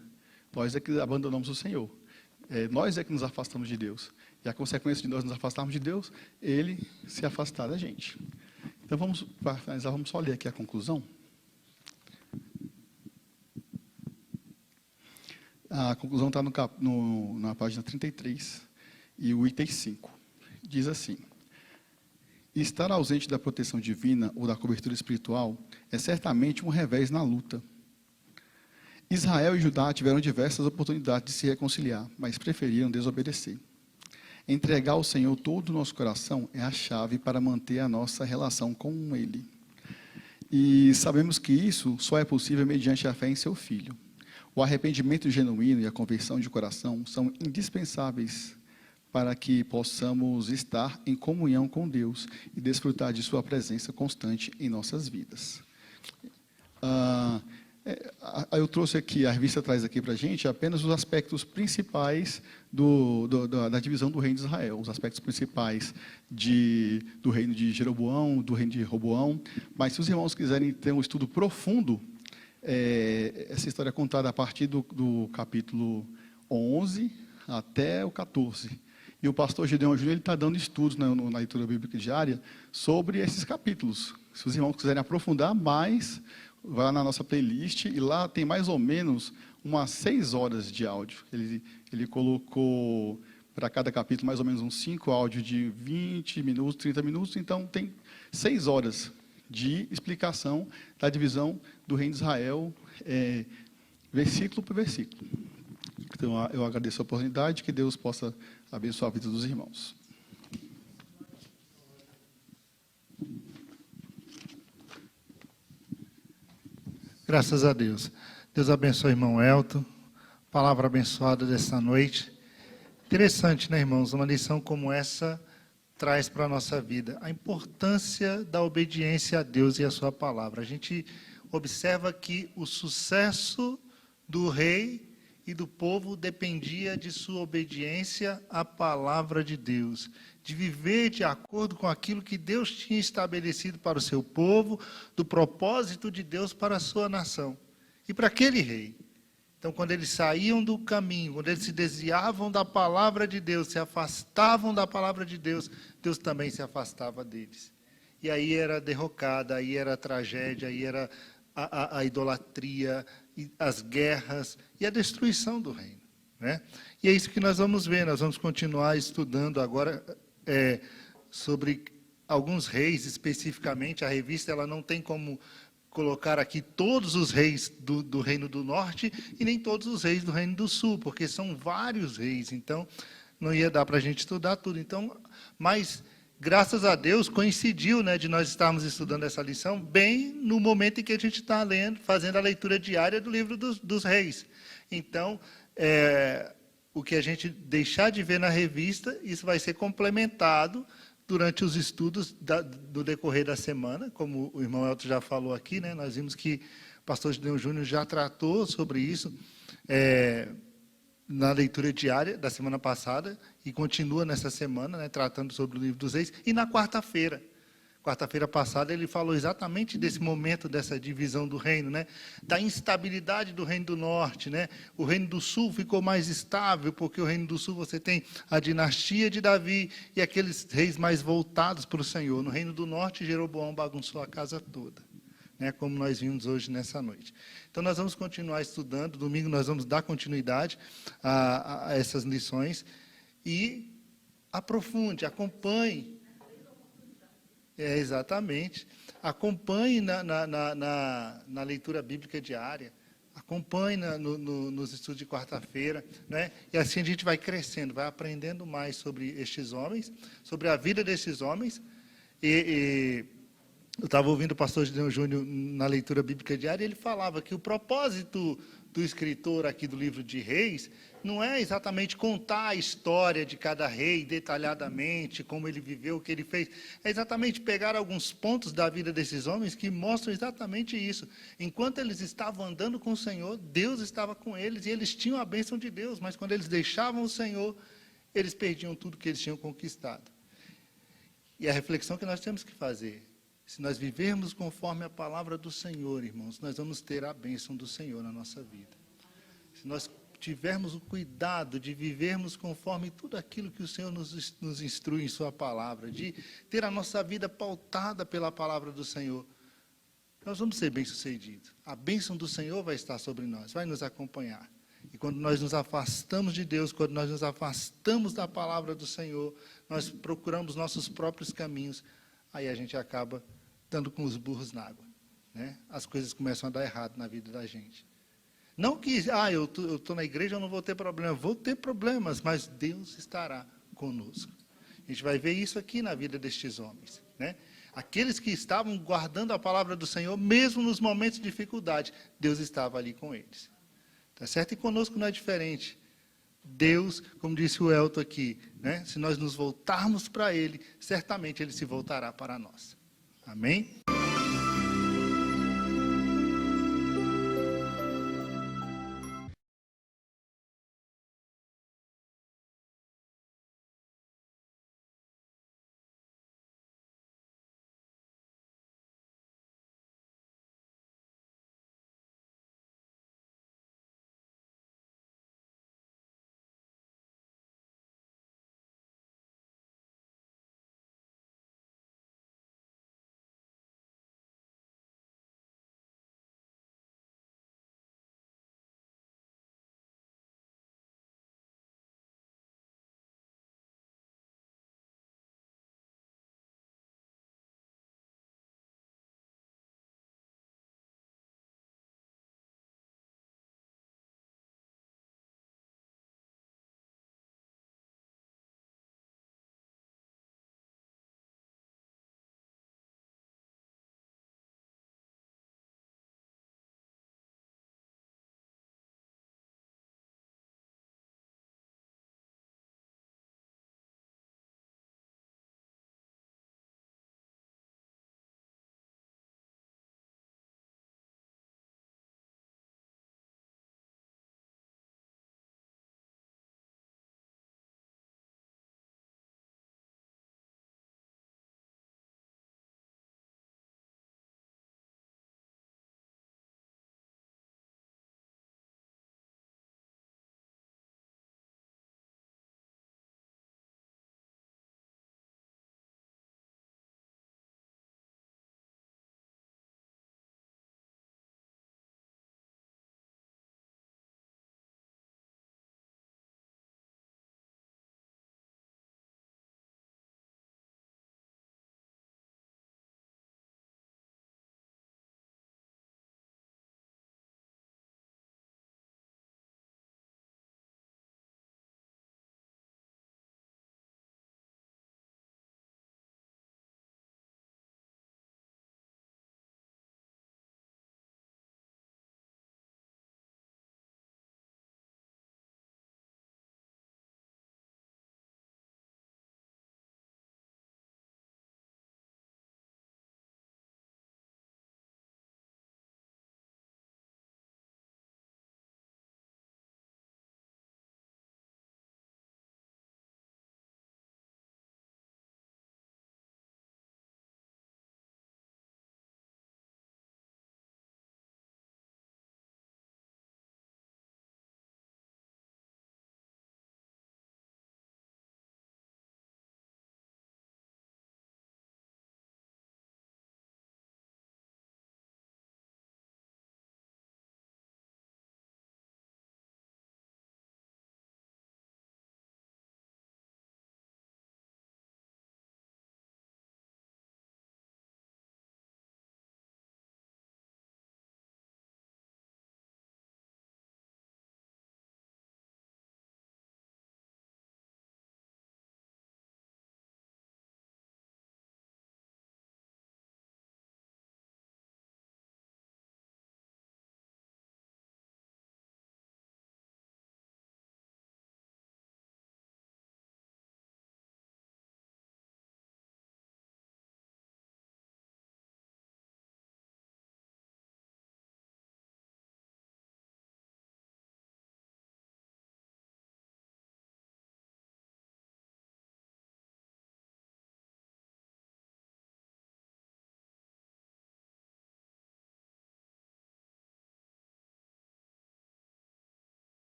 Nós é que abandonamos o Senhor. Nós é que nos afastamos de Deus. E a consequência de nós nos afastarmos de Deus, Ele se afastar da gente. Então, para finalizar, vamos só ler aqui a conclusão. A conclusão está na página 33, e o item 5. Diz assim: estar ausente da proteção divina ou da cobertura espiritual é certamente um revés na luta. Israel e Judá tiveram diversas oportunidades de se reconciliar, mas preferiram desobedecer. Entregar ao Senhor todo o nosso coração é a chave para manter a nossa relação com Ele. E sabemos que isso só é possível mediante a fé em seu Filho. O arrependimento genuíno e a conversão de coração são indispensáveis para que possamos estar em comunhão com Deus e desfrutar de sua presença constante em nossas vidas. Eu trouxe aqui, a revista traz aqui para a gente apenas os aspectos principais da divisão do reino de Israel, os aspectos principais do reino de Jeroboão, do reino de Roboão. Mas se os irmãos quiserem ter um estudo profundo, essa história é contada a partir do capítulo 11 até o 14. E o pastor Gideon Júnior está dando estudos na leitura bíblica diária sobre esses capítulos. Se os irmãos quiserem aprofundar mais, vai lá na nossa playlist e lá tem mais ou menos umas 6 horas de áudio. Ele colocou para cada capítulo mais ou menos uns 5 áudios de 20 minutos, 30 minutos. Então tem 6 horas de explicação da divisão do reino de Israel, versículo por versículo. Então, eu agradeço a oportunidade, que Deus possa abençoar a vida dos irmãos. Graças a Deus. Deus abençoe o irmão Elton. Palavra abençoada desta noite. Interessante, né, irmãos? Uma lição como essa traz para a nossa vida a importância da obediência a Deus e a sua palavra. A gente observa que o sucesso do rei e do povo dependia de sua obediência à palavra de Deus, de viver de acordo com aquilo que Deus tinha estabelecido para o seu povo, do propósito de Deus para a sua nação e para aquele rei. Então, quando eles saíam do caminho, quando eles se desviavam da palavra de Deus, se afastavam da palavra de Deus, Deus também se afastava deles. E aí era derrocada, aí era a tragédia, aí era a idolatria, as guerras e a destruição do reino, né? E é isso que nós vamos ver. Nós vamos continuar estudando agora sobre alguns reis especificamente. A revista ela não tem como colocar aqui todos os reis do Reino do Norte e nem todos os reis do Reino do Sul, porque são vários reis, então não ia dar para a gente estudar tudo. Então, mas, graças a Deus, coincidiu, né, de nós estarmos estudando essa lição bem no momento em que a gente está lendo, fazendo a leitura diária do livro dos reis. Então, o que a gente deixar de ver na revista, isso vai ser complementado durante os estudos do decorrer da semana, como o irmão Elton já falou aqui, né? Nós vimos que o pastor Gideon Júnior já tratou sobre isso na leitura diária da semana passada e continua nessa semana, né, tratando sobre o livro dos reis. E na quarta-feira passada, ele falou exatamente desse momento, dessa divisão do reino, né, da instabilidade do reino do norte, né? O reino do sul ficou mais estável, porque o reino do sul você tem a dinastia de Davi e aqueles reis mais voltados para o Senhor. No reino do norte, Jeroboão bagunçou a casa toda, né, como nós vimos hoje nessa noite. Então, nós vamos continuar estudando. Domingo nós vamos dar continuidade a essas lições e aprofunde, acompanhe. Exatamente. Acompanhe na leitura bíblica diária. acompanhe nos estudos de quarta-feira, né? E assim a gente vai crescendo, vai aprendendo mais sobre estes homens, sobre a vida destes homens. Eu estava ouvindo o pastor Gideon Júnior na leitura bíblica diária, e ele falava que o propósito do escritor aqui do livro de Reis não é exatamente contar a história de cada rei detalhadamente, como ele viveu, o que ele fez. É exatamente pegar alguns pontos da vida desses homens que mostram exatamente isso. Enquanto eles estavam andando com o Senhor, Deus estava com eles e eles tinham a bênção de Deus, mas quando eles deixavam o Senhor, eles perdiam tudo que eles tinham conquistado. E a reflexão que nós temos que fazer: se nós vivermos conforme a palavra do Senhor, irmãos, nós vamos ter a bênção do Senhor na nossa vida. Se nós tivermos o cuidado de vivermos conforme tudo aquilo que o Senhor nos instrui em sua palavra, de ter a nossa vida pautada pela palavra do Senhor, nós vamos ser bem-sucedidos. A bênção do Senhor vai estar sobre nós, vai nos acompanhar. E quando nós nos afastamos de Deus, quando nós nos afastamos da palavra do Senhor, nós procuramos nossos próprios caminhos, aí a gente acaba dando com os burros na água, né? As coisas começam a dar errado na vida da gente. Não que, eu estou na igreja, eu não vou ter problema. Vou ter problemas, mas Deus estará conosco. A gente vai ver isso aqui na vida destes homens, né? Aqueles que estavam guardando a palavra do Senhor, mesmo nos momentos de dificuldade, Deus estava ali com eles. Tá certo? E conosco não é diferente. Deus, como disse o Elton aqui, né? Se nós nos voltarmos para Ele, certamente Ele se voltará para nós. Amém?